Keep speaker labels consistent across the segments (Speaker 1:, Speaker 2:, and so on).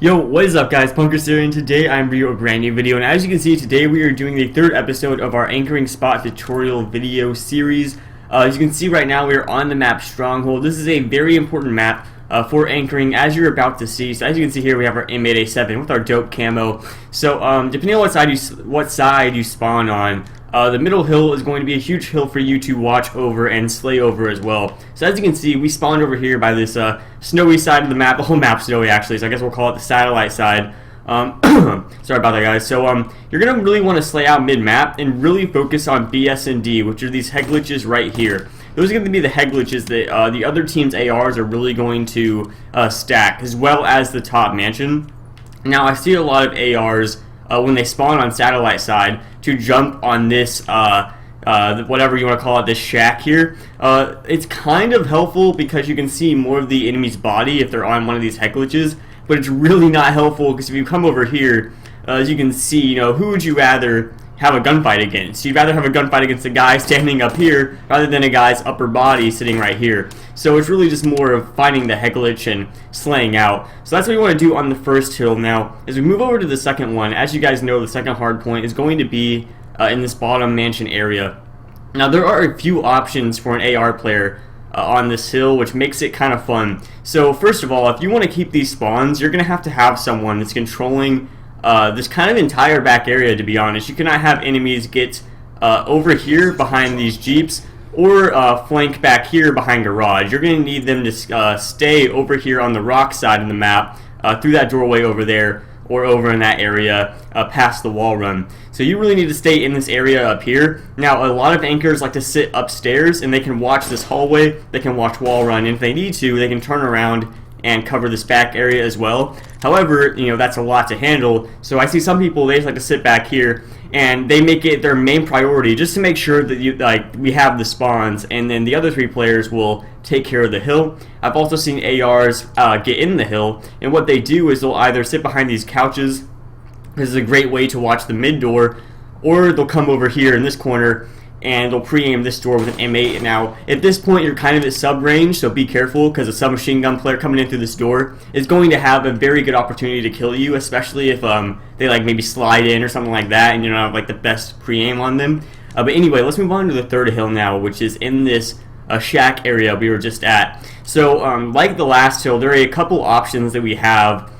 Speaker 1: Yo, what is up guys, Punkers here, and today I'm bringing you a brand new video, and as you can see, today we are doing the third episode of our anchoring spot tutorial video series. As you can see right now, we are on the map Stronghold. This is a very important map for anchoring, as you're about to see. So as you can see here, we have our M8A7 with our dope camo. So depending on what side you spawn on, the middle hill is going to be a huge hill for you to watch over and slay over as well. So as you can see, we spawned over here by this snowy side of the map. The whole map's snowy actually, so I guess we'll call it the satellite side. Sorry about that, guys. So you're going to really want to slay out mid-map and really focus on BS and D, which are these head glitches right here. Those are going to be the head glitches that the other team's ARs are really going to stack, as well as the top mansion. Now, I see a lot of ARs when they spawn on satellite side to jump on this whatever you want to call it, this shack here. It's kind of helpful because you can see more of the enemy's body if they're on one of these head glitches, but it's really not helpful because if you come over here, as you can see, you know, who would you rather have a gunfight against? You'd rather have a gunfight against a guy standing up here rather than a guy's upper body sitting right here. So it's really just more of finding the head glitch and slaying out. So that's what we want to do on the first hill. Now, as we move over to the second one, as you guys know, the second hard point is going to be in this bottom mansion area. Now, there are a few options for an AR player on this hill, which makes it kind of fun. So first of all, if you want to keep these spawns, you're going to have someone that's controlling this kind of entire back area, to be honest. You cannot have enemies get over here behind these jeeps or flank back here behind garage. You're going to need them to stay over here on the rock side of the map through that doorway over there or over in that area past the wall run. So you really need to stay in this area up here. Now, a lot of anchors like to sit upstairs and they can watch this hallway, they can watch wall run, and if they need to, they can turn around and cover this back area as well. However, you know, that's a lot to handle. So I see some people, they just like to sit back here and they make it their main priority just to make sure that we have the spawns, and then the other three players will take care of the hill. I've also seen ARs get in the hill, and what they do is they'll either sit behind these couches. This is a great way to watch the mid door, or they'll come over here in this corner and they'll pre-aim this door with an M8. Now, at this point, you're kind of at sub-range, so be careful, because a submachine gun player coming in through this door is going to have a very good opportunity to kill you, especially if they like maybe slide in or something like that, and you don't have like the best pre-aim on them. But anyway, let's move on to the third hill now, which is in this shack area we were just at. So, like the last hill, there are a couple options that we have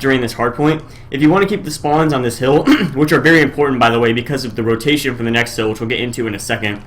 Speaker 1: during this hardpoint. If you want to keep the spawns on this hill, which are very important by the way because of the rotation for the next hill, which we'll get into in a second,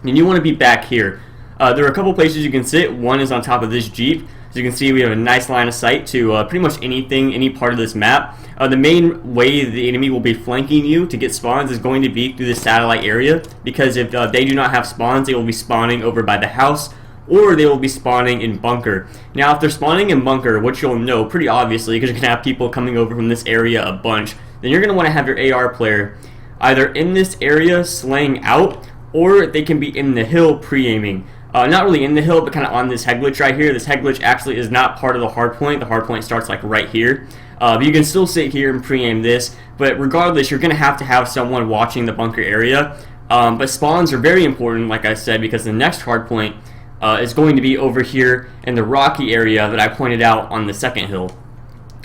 Speaker 1: and you want to be back here. There are a couple places you can sit. One is on top of this jeep. As you can see, we have a nice line of sight to pretty much anything, any part of this map. The main way the enemy will be flanking you to get spawns is going to be through the satellite area, because if they do not have spawns, they will be spawning over by the house, or they will be spawning in bunker. Now, if they're spawning in bunker, which you'll know pretty obviously because you're going to have people coming over from this area a bunch, then you're going to want to have your AR player either in this area slaying out, or they can be in the hill pre-aiming. Not really in the hill, but kind of on this head glitch right here. This head glitch actually is not part of the hard point. The hard point starts like right here. But you can still sit here and pre-aim this, but regardless, you're going to have someone watching the bunker area. But spawns are very important, like I said, because the next hard point is going to be over here in the rocky area that I pointed out on the second hill.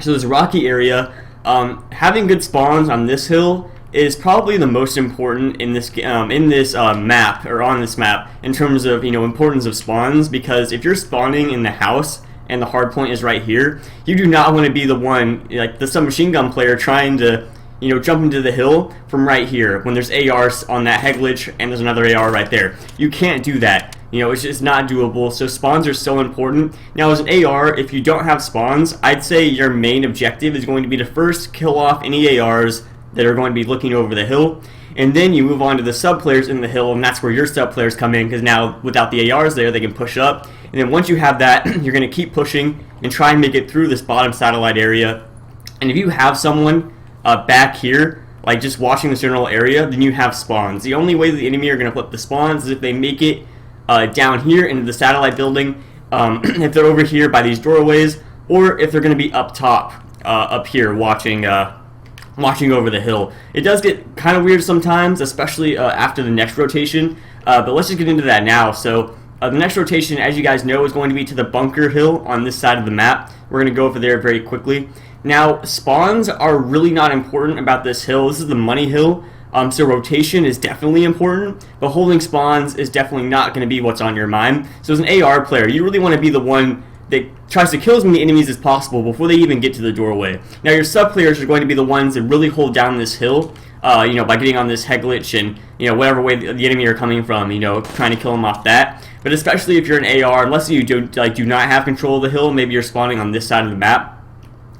Speaker 1: So this rocky area, having good spawns on this hill is probably the most important in this map, or on this map, in terms of, you know, importance of spawns, because if you're spawning in the house and the hard point is right here, you do not want to be the one, like the submachine gun player, trying to, you know, jump into the hill from right here when there's ARs on that head glitch and there's another AR right there. You can't do that. You know, it's just not doable, so spawns are so important. Now, as an AR, if you don't have spawns, I'd say your main objective is going to be to first kill off any ARs that are going to be looking over the hill, and then you move on to the sub players in the hill, and that's where your sub players come in, because now without the ARs there, they can push up, and then once you have that, you're going to keep pushing and try and make it through this bottom satellite area. And if you have someone back here, like just watching this general area, then you have spawns. The only way the enemy are going to flip the spawns is if they make it down here into the satellite building, if they're over here by these doorways, or if they're going to be up top, up here watching over the hill. It does get kind of weird sometimes, especially after the next rotation, but let's just get into that now. So the next rotation, as you guys know, is going to be to the bunker hill on this side of the map. We're going to go over there very quickly. Now, spawns are really not important about this hill. This is the money hill, so rotation is definitely important, but holding spawns is definitely not going to be what's on your mind. So as an AR player, you really want to be the one that tries to kill as many enemies as possible before they even get to the doorway. Now, your sub players are going to be the ones that really hold down this hill, by getting on this head glitch and, whatever way the enemy are coming from, trying to kill them off that. But especially if you're an AR, unless you do not have control of the hill, maybe you're spawning on this side of the map,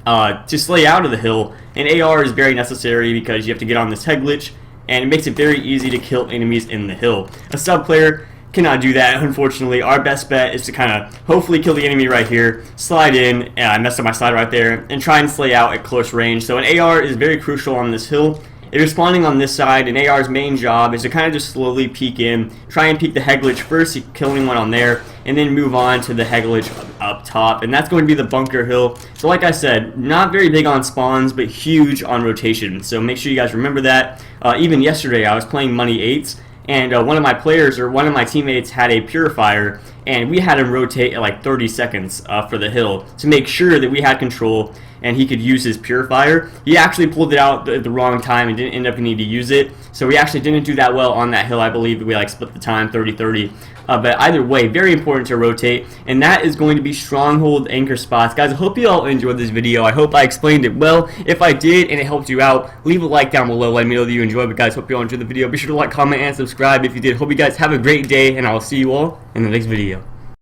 Speaker 1: to slay out of the hill, an AR is very necessary because you have to get on this head glitch, and it makes it very easy to kill enemies in the hill. A sub player cannot do that, unfortunately. Our best bet is to kind of hopefully kill the enemy right here, slide in, and I messed up my slide right there, and try and slay out at close range. So an AR is very crucial on this hill. If you're spawning on this side, an AR's main job is to kind of just slowly peek in, try and peek the head glitch first, killing one on there, and then move on to the head glitch up top, and that's going to be the bunker hill. So like I said, not very big on spawns, but huge on rotation. So make sure you guys remember that. Even yesterday, I was playing Money 8s, and one of my teammates had a purifier, and we had him rotate at like 30 seconds for the hill to make sure that we had control and he could use his purifier. He actually pulled it out at the wrong time and didn't end up needing to use it, so we actually didn't do that well on that hill. I believe we split the time 30-30. But either way, very important to rotate, and that is going to be Stronghold anchor spots. Guys, I hope you all enjoyed this video. I hope I explained it well. If I did and it helped you out, leave a like down below. Let me know that you enjoyed. But guys, hope you all enjoyed the video. Be sure to like, comment, and subscribe if you did. Hope you guys have a great day, and I'll see you all in the next video.